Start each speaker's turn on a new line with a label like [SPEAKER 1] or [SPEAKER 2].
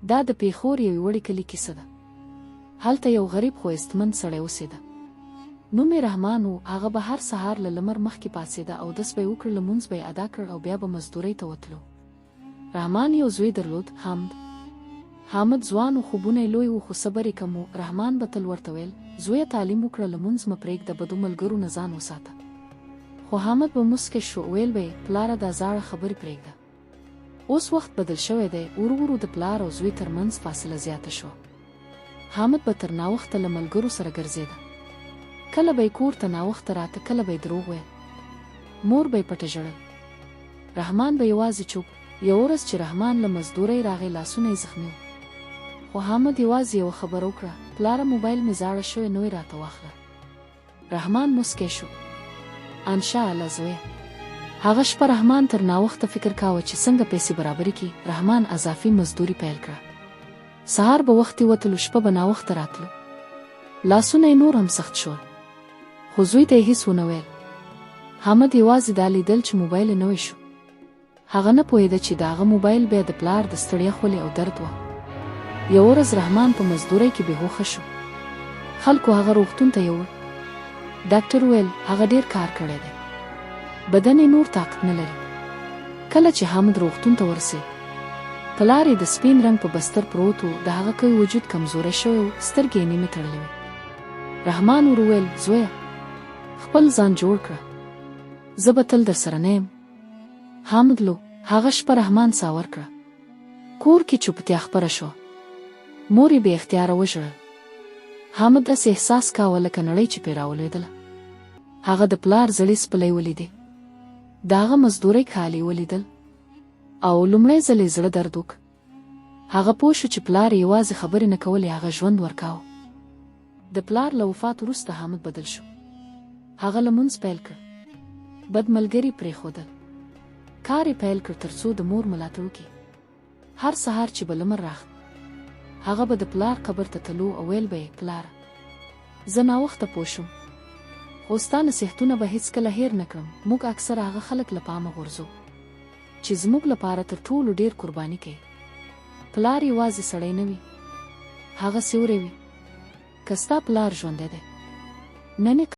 [SPEAKER 1] دا د پیښور یوې وړې کلي کیسه ده. هلته یو غریب خو استمند سړی اوسېده. نوم یې رحمان و. هغه به هر سهار له لمر مخکې پاڅېده، اودس به یې وکړ، لمونځ به یې ادا کړ او بیا به مزدورۍ ته وتلو. رحمان یو زوی درلود، حامد ځوان و، خوبونه یې لوی و، خو صبر یې کم و. رحمان به تل ورته ویل: زویه تعلیم وکړه، لمونځ مه پرېږده، بدو ملګرو نه ځان وساته. خو حامد به مسکی شو، ویل به یې: پلاره دا زاړه خبرې پرېږده. اوس وخت بدل شوی دی. ورو ورو د پلار او زوی ترمنځ فاصله زیاته شوه. حامد به تر ناوخته له ملګرو سره ګرځېده. کله به یې کور ته ناوخته راته، کله به یې دروغ ویل. مور به یې پټه ژړل. رحمان به یوازې چوپ. یوه ورځ چې رحمان له مزدورۍ راغی، لاسونه یې زخمي و. خو حامد یوازې یوه خبره وکړه: پلاره موبایل مې زاړه شوی، نوی راته واخله. رحمان مسکی شو: انشاءالله زویه. هغه شپه رحمان تر ناوخته فکر کاوه چې څنګه پیسې برابرې کړي. رحمان اضافي مزدوري پیل کړه. سهار به وختي وتلو، شپه به ناوخته راتلو. لاسونه یې نور هم سخت شول. خو زوی ته یې هېڅ ونه ویل. حامد یوازې دا لیدل چې موبایل یې نوی شو. هغه نه پوهېده چې د هغه موبایل بیا د پلار د ستړیا خولې او درد وه. یوه ورځ رحمان په مزدورۍ کې بېهوښه شو. خلکو هغه روغتون ته یووړ. ډاکټر ویل هغه ډېر کار کړی دی، بدن یې نور طاقت نه لري. کله چې حامد روغتون ته ورسېد، پلار یې د سپین رنګ په بستر پروت و. د هغه قوي وجود کمزوری شوی و، سترګې یې نیمې تړلې وې. رحمان ور وویل: زویه، خپل ځان جوړ کړه، زه به تل در سره نه یم. حامد لو. هغه شپه رحمان ساه ورکړه. کور کې چوپتیا خپره شوه. مور یې بې اختیاره وژړل. حامد داسې احساس کاوه لکه نړۍ چې پرې راولوېدله. هغه د پلار زړې سپلی ولیدې، د هغه مزدورۍ کالي ولیدل، او لومړی ځل یې زړه درد وکړ. هغه پوه شو چې پلار یې یوازې خبرې نه کولې، هغه ژوند ورکاوه. د پلار له وفات وروسته حامد بدل شو. هغه لمونځ پیل کړ، بد ملګري پرېښودل، کار یې پیل کړ تر څو د مور ملاتړ وکړي. هر سهار چې به لمر راغت، هغه به د پلار قبر ته تلو او ویل به یې: پلاره، زه ناوخته پوه شوم، خو ستا نصیحتونه به هېڅکله هېر نه کړم. موږ اکثره هغه خلک له پامه غورځو چې زموږ لپاره تر ټولو ډېر قرباني کوي. پلار یوازې سړی نه وي، هغه سیوری وي. که ستا پلار ژوندی دی، نن